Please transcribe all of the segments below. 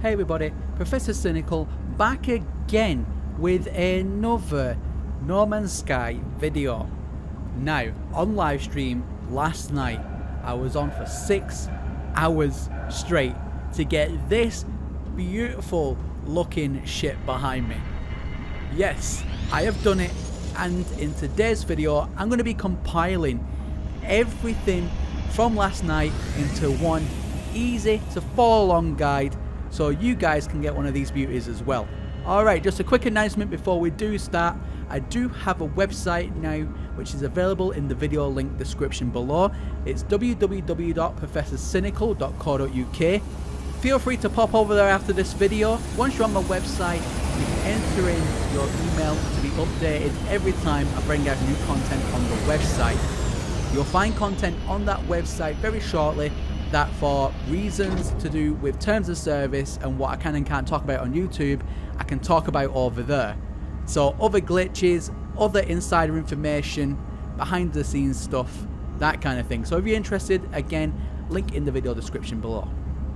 Hey everybody, Professor Cynical back again with another No Man's Sky video. Now, on live stream last night, I was on for 6 hours straight to get this beautiful looking ship behind me. Yes, I have done it, and in today's video, I'm going to be compiling everything from last night into one easy to follow along guide, so you guys can get one of these beauties as well. Alright, just a quick announcement before we do start. I do have a website now which is available in the video link description below. It's www.professorcynical.co.uk. Feel free to pop over there after this video. Once you're on my website, you can enter in your email to be updated every time I bring out new content on the website. You'll find content on that website very shortly that, for reasons to do with terms of service and what I can and can't talk about on YouTube, I can talk about over there. So other glitches, other insider information, behind the scenes stuff, that kind of thing. So if you're interested, again, link in the video description below.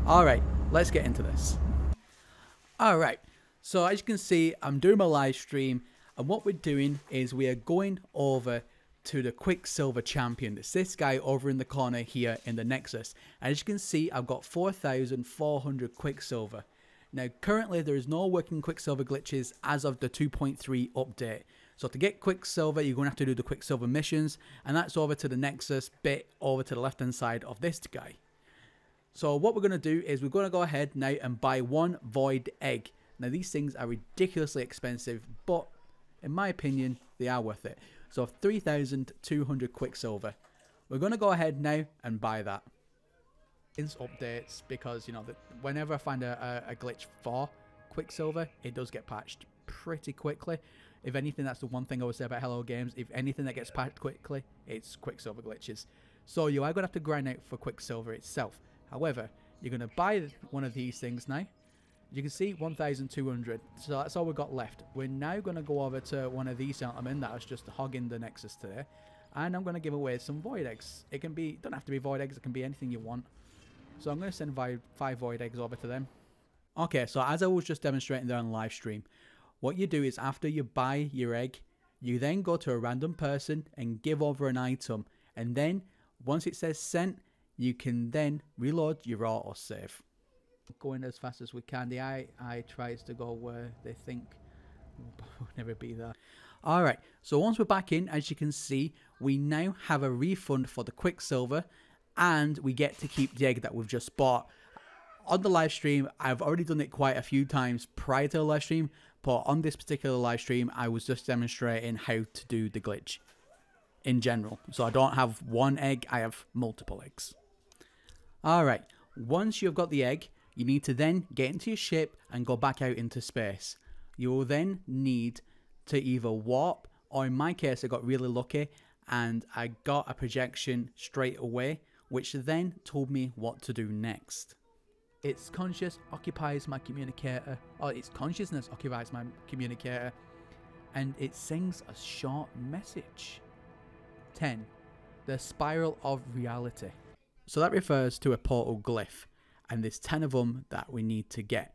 Alright, let's get into this. Alright, so as you can see, I'm doing my live stream, and what we're doing is we are going over to the Quicksilver champion. It's this guy over in the corner here in the Nexus. And as you can see, I've got 4,400 Quicksilver. Now, currently, there is no working Quicksilver glitches as of the 2.3 update. So to get Quicksilver, you're going to have to do the Quicksilver missions, and that's over to the Nexus bit over to the left-hand side of this guy. So what we're going to do is we're going to go ahead now and buy one Void Egg. Now, these things are ridiculously expensive, but in my opinion, they are worth it. So 3,200 Quicksilver. We're going to go ahead now and buy that. Updates, because, you know, whenever I find a glitch for Quicksilver, it does get patched pretty quickly. If anything, that's the one thing I would say about Hello Games. If anything that gets patched quickly, it's Quicksilver glitches. So you are going to have to grind out for Quicksilver itself. However, you're going to buy one of these things now. You can see 1,200, so that's all we've got left. We're now going to go over to one of these gentlemen that was just hogging the Nexus today, and I'm going to give away some Void Eggs. It can be, don't have to be Void Eggs, it can be anything you want. So I'm going to send 5 Void Eggs over to them. Okay, so as I was just demonstrating there on live stream, what you do is after you buy your egg, you then go to a random person and give over an item, and then once it says sent, you can then reload your autosave. Going as fast as we can. The eye tries to go where they think we'll never be there. Alright, so once we're back in, as you can see, we now have a refund for the Quicksilver, and we get to keep the egg that we've just bought. On the live stream, I've already done it quite a few times prior to the live stream, but on this particular live stream, I was just demonstrating how to do the glitch in general. So I don't have one egg, I have multiple eggs. Alright, once you've got the egg, you need to then get into your ship and go back out into space. You will then need to either warp, or in my case I got really lucky and I got a projection straight away, which then told me what to do next. Its consciousness occupies my communicator, and it sings a short message. 10. The Spiral of Reality. So that refers to a portal glyph, and there's 10 of them that we need to get.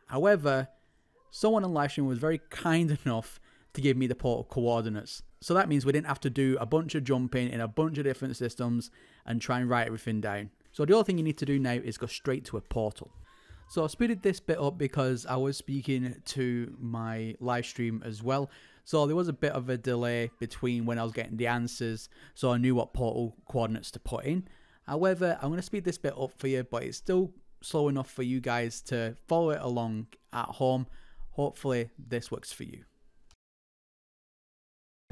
However, someone on livestream was very kind enough to give me the portal coordinates. So that means we didn't have to do a bunch of jumping in a bunch of different systems and try and write everything down. So the only thing you need to do now is go straight to a portal. So I speeded this bit up because I was speaking to my live stream as well. So there was a bit of a delay between when I was getting the answers, so I knew what portal coordinates to put in. However, I'm going to speed this bit up for you, but it's still slow enough for you guys to follow it along at home. Hopefully this works for you.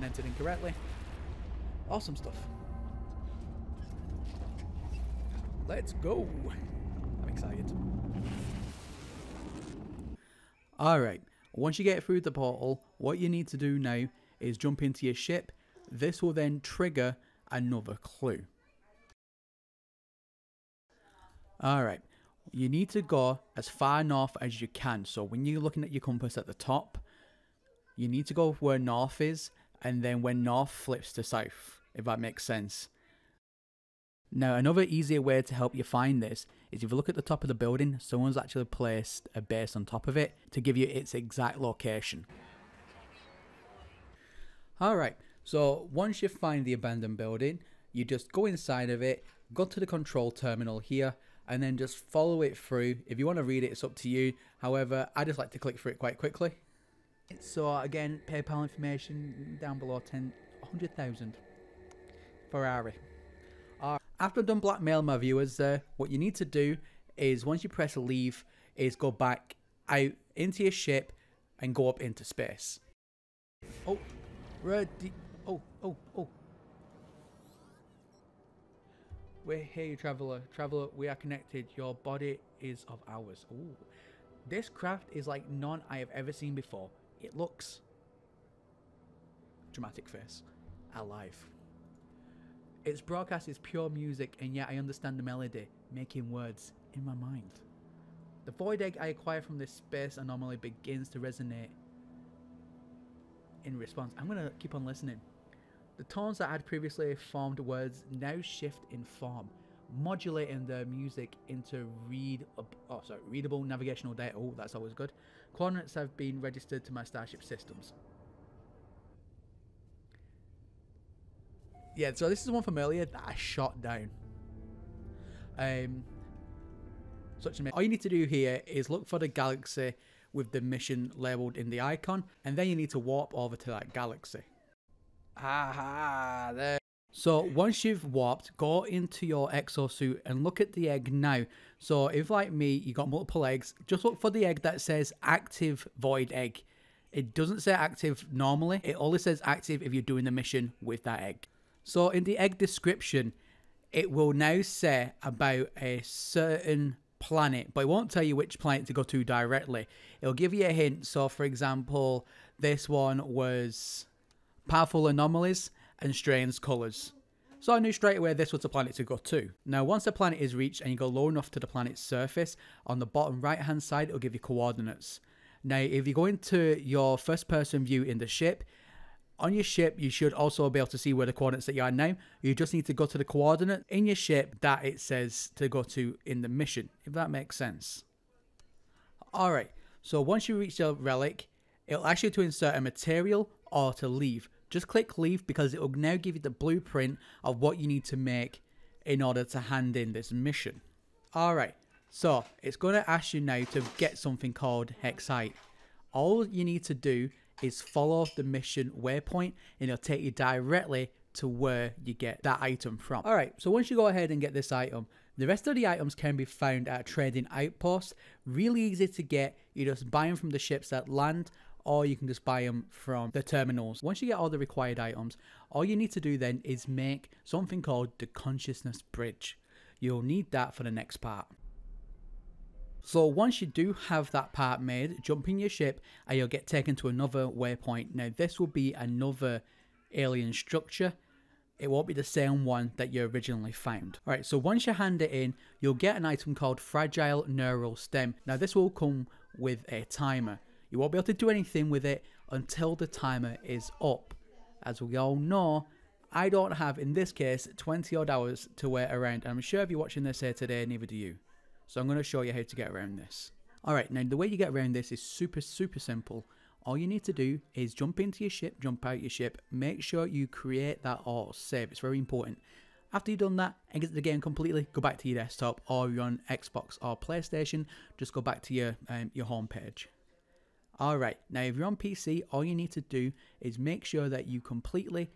Entered incorrectly. Awesome stuff. Let's go. I'm excited. Alright, once you get through the portal, what you need to do now is jump into your ship. This will then trigger another clue. Alright, you need to go as far north as you can. So when you're looking at your compass at the top, you need to go where north is, and then when north flips to south, if that makes sense. Now, another easier way to help you find this is if you look at the top of the building, someone's actually placed a base on top of it to give you its exact location. Alright, so once you find the abandoned building, you just go inside of it, go to the control terminal here, and then just follow it through. If you want to read it, it's up to you. However, I just like to click through it quite quickly. So again, PayPal information down below, 100,000. Ferrari. After I've done blackmail my viewers there, what you need to do is once you press leave, is go back out into your ship and go up into space. Oh, ready. Oh. We're here, traveler. Traveler, we are connected. Your body is of ours. Ooh. This craft is like none I have ever seen before. It looks... dramatic face. Alive. Its broadcast is pure music, and yet I understand the melody, making words in my mind. The void egg I acquire from this space anomaly begins to resonate in response. I'm going to keep on listening. The tones that had previously formed words now shift in form, modulating the music into readable navigational data. Oh, that's always good. Coordinates have been registered to my starship systems. Yeah, so this is one from earlier that I shot down. All you need to do here is look for the galaxy with the mission labelled in the icon, and then you need to warp over to that galaxy. Aha, there. So once you've warped, go into your exosuit and look at the egg now. So if, like me, you got multiple eggs, just look for the egg that says active void egg. It doesn't say active normally. It only says active if you're doing the mission with that egg. So in the egg description, it will now say about a certain planet, but it won't tell you which planet to go to directly. It'll give you a hint. So for example, this one was powerful anomalies and strange colours. So I knew straight away this was the planet to go to. Now once the planet is reached and you go low enough to the planet's surface, on the bottom right hand side it'll give you coordinates. Now if you go into your first person view in the ship, on your ship you should also be able to see where the coordinates that you are now. You just need to go to the coordinate in your ship that it says to go to in the mission, if that makes sense. Alright, so once you reach your relic, it'll ask you to insert a material or to leave. Just click leave because it will now give you the blueprint of what you need to make in order to hand in this mission. Alright, so it's going to ask you now to get something called Hexite. All you need to do is follow the mission waypoint and it'll take you directly to where you get that item from. Alright, so once you go ahead and get this item, the rest of the items can be found at a trading outpost. Really easy to get. You just buy them from the ships that land, or you can just buy them from the terminals. Once you get all the required items, all you need to do then is make something called the Consciousness Bridge. You'll need that for the next part. So once you do have that part made, jump in your ship and you'll get taken to another waypoint. Now this will be another alien structure. It won't be the same one that you originally found. Alright, so once you hand it in, you'll get an item called Fragile Neural Stem. Now this will come with a timer. You won't be able to do anything with it until the timer is up. As we all know, I don't have, in this case, 20 odd hours to wait around. And I'm sure if you're watching this here today, neither do you. So I'm going to show you how to get around this. Alright, now the way you get around this is super simple. All you need to do is jump into your ship, jump out your ship, make sure you create that auto save. It's very important. After you've done that, exit the game completely, go back to your desktop, or you're on Xbox or PlayStation, just go back to your home page. Alright, now if you're on PC, all you need to do is make sure that you completely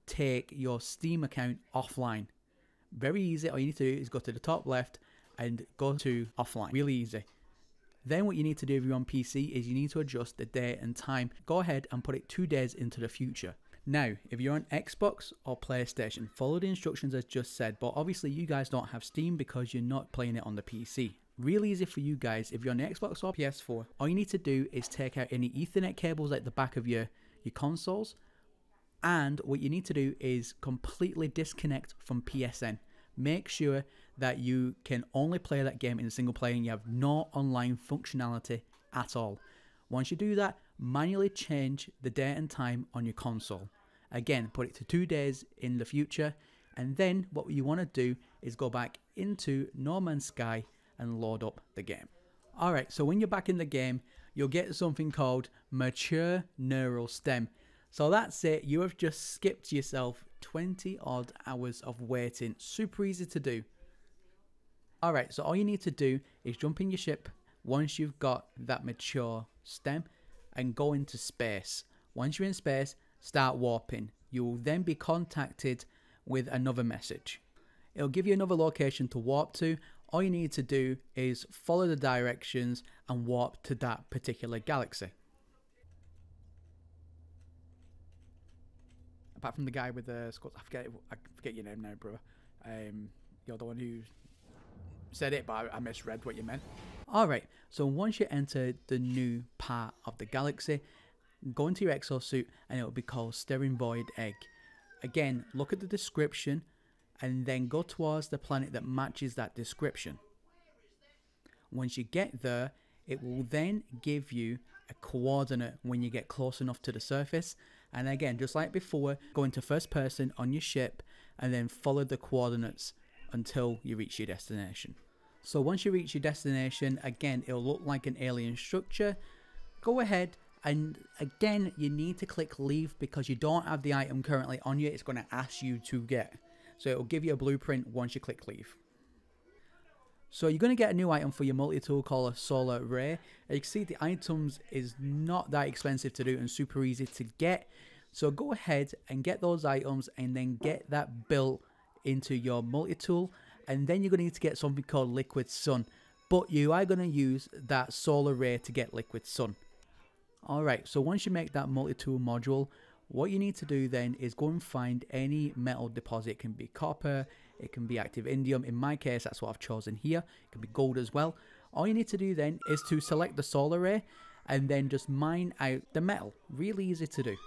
take your Steam account offline. Very easy. All you need to do is go to the top left and go to offline. Really easy. Then what you need to do if you're on PC is you need to adjust the date and time. Go ahead and put it 2 days into the future. Now, if you're on Xbox or PlayStation, follow the instructions as just said, but obviously you guys don't have Steam because you're not playing it on the PC. Real easy for you guys. If you're on the Xbox or PS4, all you need to do is take out any Ethernet cables at the back of your consoles, and what you need to do is completely disconnect from PSN. Make sure that you can only play that game in single player and you have no online functionality at all. Once you do that, manually change the date and time on your console. Again, put it to 2 days in the future, And then what you want to do is go back into No Man's Sky and load up the game. Alright, so when you're back in the game, you'll get something called Mature Neural Stem. So that's it, you have just skipped yourself 20 odd hours of waiting. Super easy to do. Alright, so all you need to do is jump in your ship once you've got that mature stem and go into space. Once you're in space, start warping. You will then be contacted with another message. It'll give you another location to warp to. All you need to do is follow the directions and warp to that particular galaxy. Apart from the guy with the skulls, I forget your name now, brother. You're the one who said it, but I misread what you meant. Alright, so once you enter the new part of the galaxy, go into your exosuit and it will be called Staring Void Egg. Again, look at the description and then go towards the planet that matches that description. Once you get there, it will then give you a coordinate when you get close enough to the surface. And again, just like before, go into first person on your ship and then follow the coordinates until you reach your destination. So once you reach your destination, again, it'll look like an alien structure. Go ahead and again, you need to click leave because you don't have the item currently on you. It's going to ask you to get. So it'll give you a blueprint once you click leave. So you're going to get a new item for your multi-tool called a solar ray. You can see the items is not that expensive to do and super easy to get. So go ahead and get those items and then get that built into your multi-tool. And then you're going to need to get something called liquid sun. But you are going to use that solar ray to get liquid sun. Alright, so once you make that multi-tool module, what you need to do then is go and find any metal deposit. It can be copper, it can be active indium. In my case, that's what I've chosen here. It can be gold as well. All you need to do then is to select the solar ray and then just mine out the metal. Really easy to do.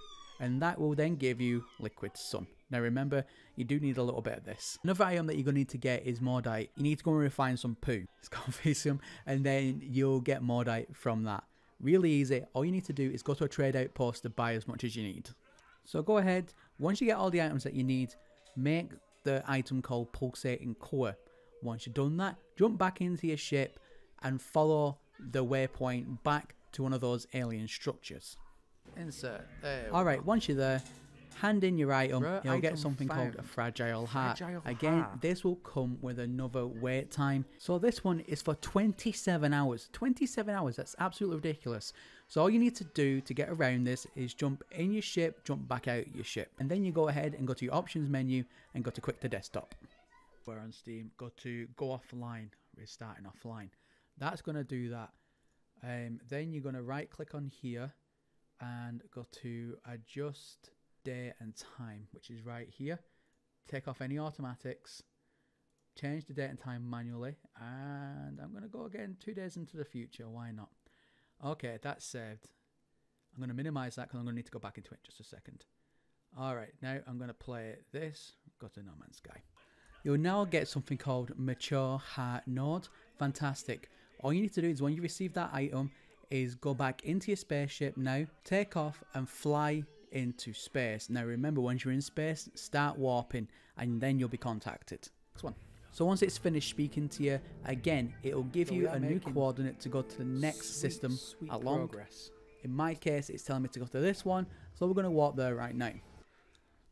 And that will then give you liquid sun. Now remember, you do need a little bit of this. Another item that you're going to need to get is Mordite. You need to go and refine some poo. It's called Visium, and then you'll get Mordite from that. Really easy. All you need to do is go to a trade outpost to buy as much as you need. So go ahead, once you get all the items that you need, make the item called Pulsating Core. Once you've done that, jump back into your ship and follow the waypoint back to one of those alien structures. Insert. Alright, once you're there, hand in your item, you'll Item get something called a found. fragile heart. Fragile Again, heart. this will come with another wait time. So this one is for 27 hours. 27 hours, that's absolutely ridiculous. So all you need to do to get around this is jump in your ship, jump back out your ship. And then you go ahead and go to your options menu and go to quick to desktop. We're on Steam, go to go offline, we're starting offline. That's going to do that. Then you're going to right click on here and go to adjust day and time, which is right here. Take off any automatics, change the date and time manually, and I'm going to go again 2 days into the future. Why not? Okay, that's saved. I'm going to minimize that because I'm going to need to go back into it in just a second. Alright, now I'm going to play this. Go to No Man's Sky. You'll now get something called Mature Heart Node. Fantastic. All you need to do is when you receive that item is go back into your spaceship now, take off and fly into space. Now remember, once you're in space, start warping and then you'll be contacted. Next one. So once it's finished speaking to you, again, it'll give you a new coordinate to go to the next system along. Progress. In my case, it's telling me to go to this one, so we're going to warp there right now.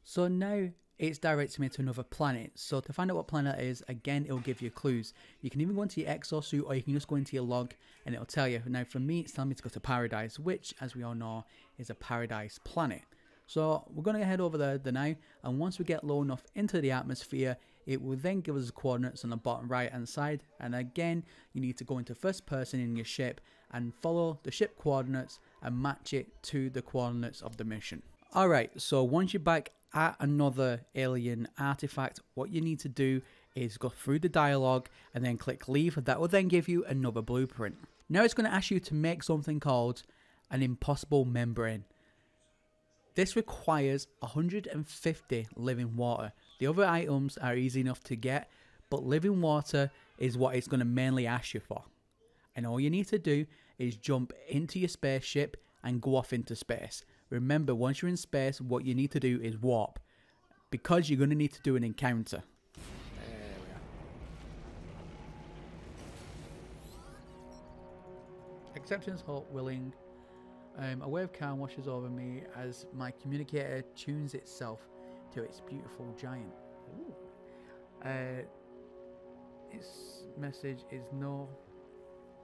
So now it's directing me to another planet. So to find out what planet it is, again, it'll give you clues. You can even go into your exosuit or you can just go into your log and it'll tell you. Now for me, it's telling me to go to Paradise, which, as we all know, is a paradise planet. So we're going to head over there now, and once we get low enough into the atmosphere, it will then give us the coordinates on the bottom right hand side. And again, you need to go into first person in your ship and follow the ship coordinates and match it to the coordinates of the mission. Alright, so once you're back at another alien artifact, what you need to do is go through the dialogue and then click leave. That will then give you another blueprint. Now it's going to ask you to make something called an impossible membrane. This requires 150 living water. The other items are easy enough to get, but living water is what it's going to mainly ask you for. And all you need to do is jump into your spaceship and go off into space. Remember, once you're in space, what you need to do is warp. because you're going to need to do an encounter. There we are. Acceptance, hope, willing. A wave of calm washes over me as my communicator tunes itself to its beautiful giant. Its message is no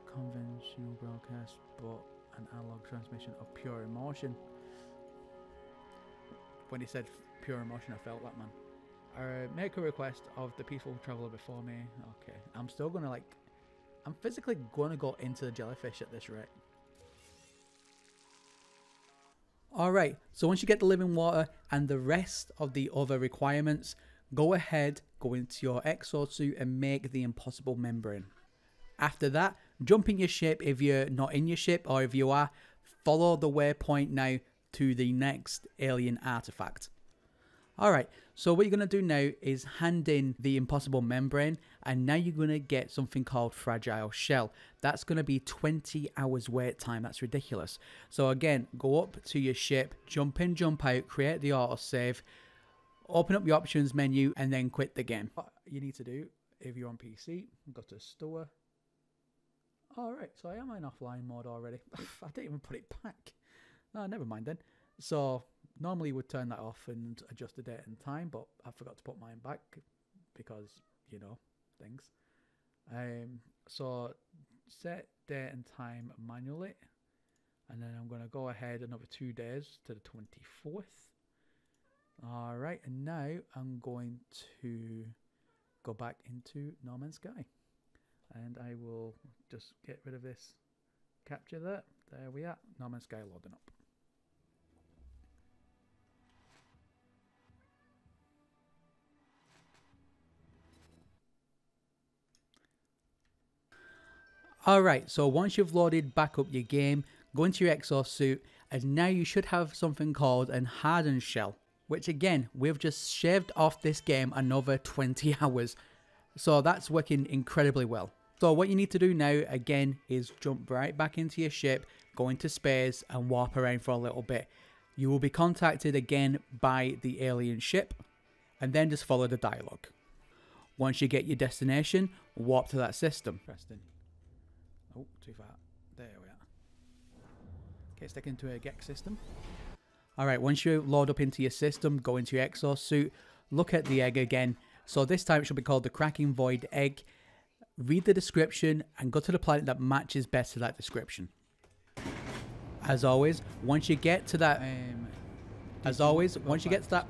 conventional broadcast, but an analog transmission of pure emotion. When he said pure emotion, I felt that, man. Make a request of the peaceful traveler before me. Okay, I'm still gonna I'm physically gonna go into the jellyfish at this rate. Alright, so once you get the living water and the rest of the other requirements, go ahead, go into your exosuit and make the impossible membrane. After that, jump in your ship if you're not in your ship, or if you are, follow the waypoint now to the next alien artifact. Alright, so what you're going to do now is hand in the impossible membrane, and now you're going to get something called fragile shell. That's going to be 20 hours wait time. That's ridiculous. So again, go up to your ship, jump in, jump out, create the autosave, open up your options menu, and then quit the game. What you need to do, if you're on PC, go to store. Alright, so I am in offline mode already. I didn't even put it back. No, never mind then. So normally you would turn that off and adjust the date and time, but I forgot to put mine back because, you know, things. So set date and time manually, and then I'm going to go ahead another 2 days to the 24th. Alright, and now I'm going to go back into No Man's Sky, and I will just get rid of this capture there. There we are, No Man's Sky loading up. Alright, so once you've loaded back up your game, go into your exosuit, and now you should have something called an hardened shell, which again, we've just shaved off this game another 20 hours. So that's working incredibly well. So what you need to do now, again, is jump right back into your ship, go into space, and warp around for a little bit. You will be contacted again by the alien ship, and then just follow the dialogue. Once you get your destination, warp to that system. Preston. Oh, too far. There we are. Okay, stick into a GEX system. Alright, once you load up into your system, go into your exosuit, look at the egg again. So this time it should be called the Cracking Void Egg. Read the description and go to the planet that matches best to that description. As always, once you get to that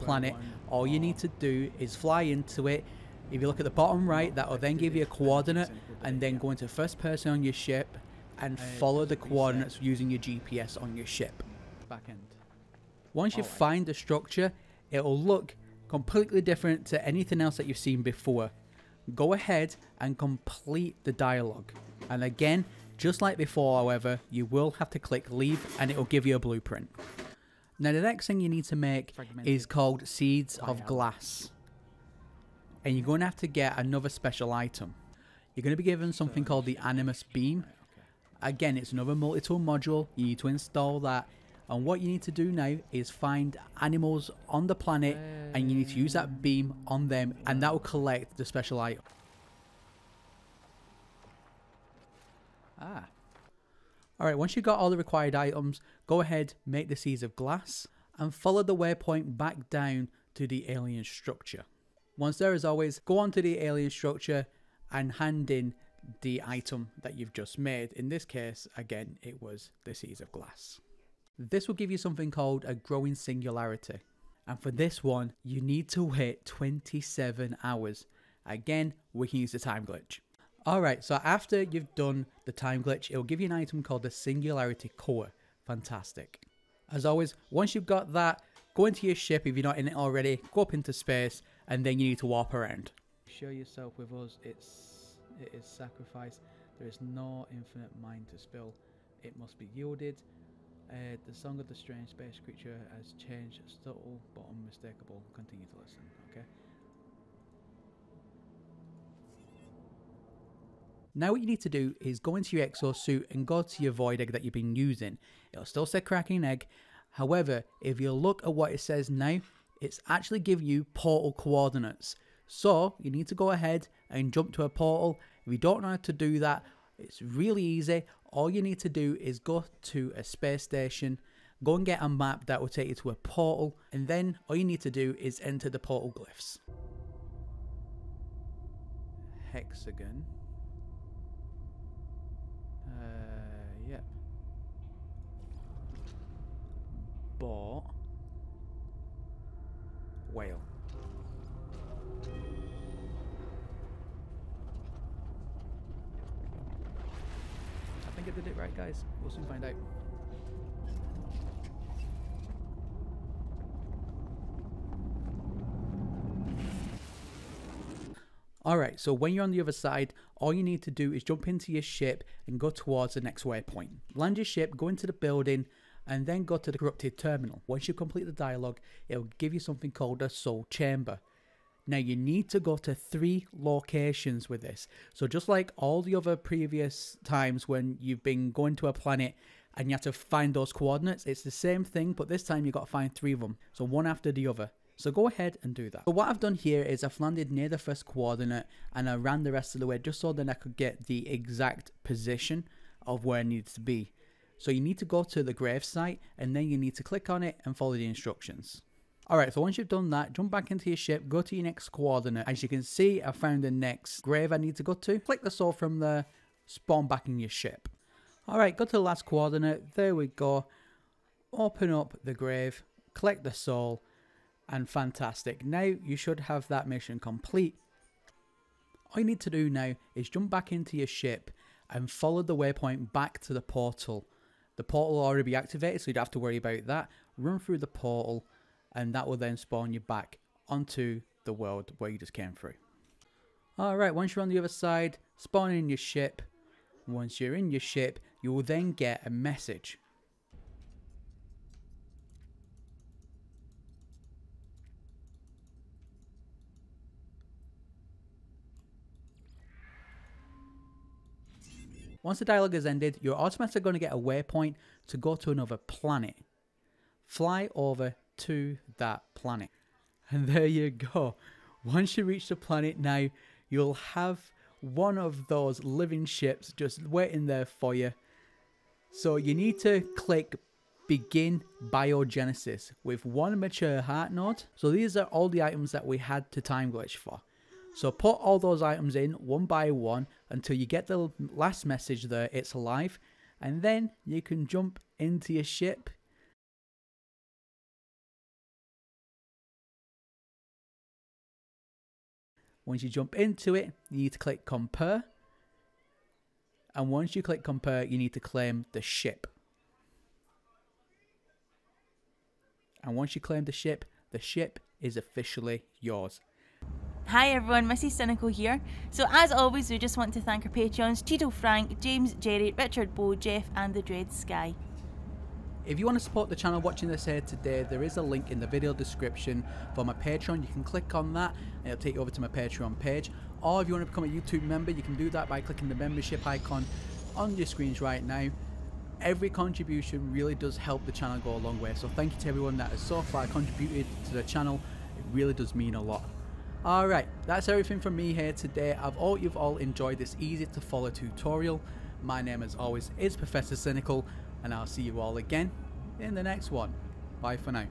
planet, all you need to do is fly into it. If you look at the bottom right, that will then give you a coordinate, and then go into first person on your ship and follow the coordinates using your GPS on your ship. Once you find the structure, it will look completely different to anything else that you've seen before. Go ahead and complete the dialogue. And again, just like before, however, you will have to click leave and it will give you a blueprint. Now the next thing you need to make is called Seeds of Glass. And you're going to have to get another special item. You're going to be given something called the Animus Beam. Again, it's another multi-tool module. You need to install that. And what you need to do now is find animals on the planet, and you need to use that beam on them, and that will collect the special item. Alright, once you've got all the required items, go ahead, make the Seeds of Glass, and follow the waypoint back down to the alien structure. Once there, as always, go onto the alien structure and hand in the item that you've just made. In this case, again, it was the Seeds of Glass. This will give you something called a growing singularity. And for this one, you need to wait 27 hours. Again, we can use the time glitch. Alright, so after you've done the time glitch, it will give you an item called the Singularity Core. Fantastic. As always, once you've got that, go into your ship if you're not in it already, go up into space, and then you need to warp around. Show yourself with us, it is sacrifice. There is no infinite mind to spill. It must be yielded. The song of the strange space creature has changed, subtle but unmistakable. Continue to listen, okay? Now what you need to do is go into your exosuit and go to your void egg that you've been using. It'll still say cracking egg. However, if you look at what it says now, it's actually giving you portal coordinates. So you need to go ahead and jump to a portal. If you don't know how to do that, it's really easy. All you need to do is go to a space station, go and get a map that will take you to a portal, and then all you need to do is enter the portal glyphs. Hexagon. Yep. Boat. Whale. I think I did it right, guys. We'll soon find out. Alright, so when you're on the other side, all you need to do is jump into your ship and go towards the next waypoint. Land your ship, go into the building, and then go to the corrupted terminal. Once you complete the dialogue, it'll give you something called a soul chamber. Now you need to go to 3 locations with this. So just like all the other previous times when you've been going to a planet and you have to find those coordinates, it's the same thing, but this time you've got to find 3 of them. So one after the other. So go ahead and do that. So what I've done here is I've landed near the first coordinate and I ran the rest of the way just so that I could get the exact position of where I needed to be. So you need to go to the grave site and then you need to click on it and follow the instructions. Alright, so once you've done that, jump back into your ship, go to your next coordinate. As you can see, I found the next grave I need to go to. Click the soul from there, spawn back in your ship. Alright, go to the last coordinate, there we go. Open up the grave, collect the soul, and fantastic. Now you should have that mission complete. All you need to do now is jump back into your ship and follow the waypoint back to the portal. The portal will already be activated, so you don't have to worry about that. Run through the portal and that will then spawn you back onto the world where you just came through. Alright, once you're on the other side, spawn in your ship. Once you're in your ship, you will then get a message. Once the dialogue is ended, you're automatically going to get a waypoint to go to another planet. Fly over to that planet. And there you go. Once you reach the planet now, you'll have one of those living ships just waiting there for you. So you need to click begin biogenesis with 1 mature heart node. So these are all the items that we had to time glitch for. So put all those items in one by one until you get the last message there, it's alive, and then you can jump into your ship. Once you jump into it, you need to click compare, and once you click compare, you need to claim the ship. And once you claim the ship is officially yours. Hi everyone, Mrs. Cynical here. So as always, we just want to thank our Patreons, Cheeto Frank, James, Jerry, Richard Bow, Jeff and the Dread Sky. If you want to support the channel watching this here today, there is a link in the video description for my Patreon. You can click on that and it'll take you over to my Patreon page. Or if you want to become a YouTube member, you can do that by clicking the membership icon on your screens right now. Every contribution really does help the channel go a long way. So thank you to everyone that has so far contributed to the channel. It really does mean a lot. Alright, that's everything from me here today. I hope you've all enjoyed this easy to follow tutorial. My name as always is Professor Cynical, and I'll see you all again in the next one. Bye for now.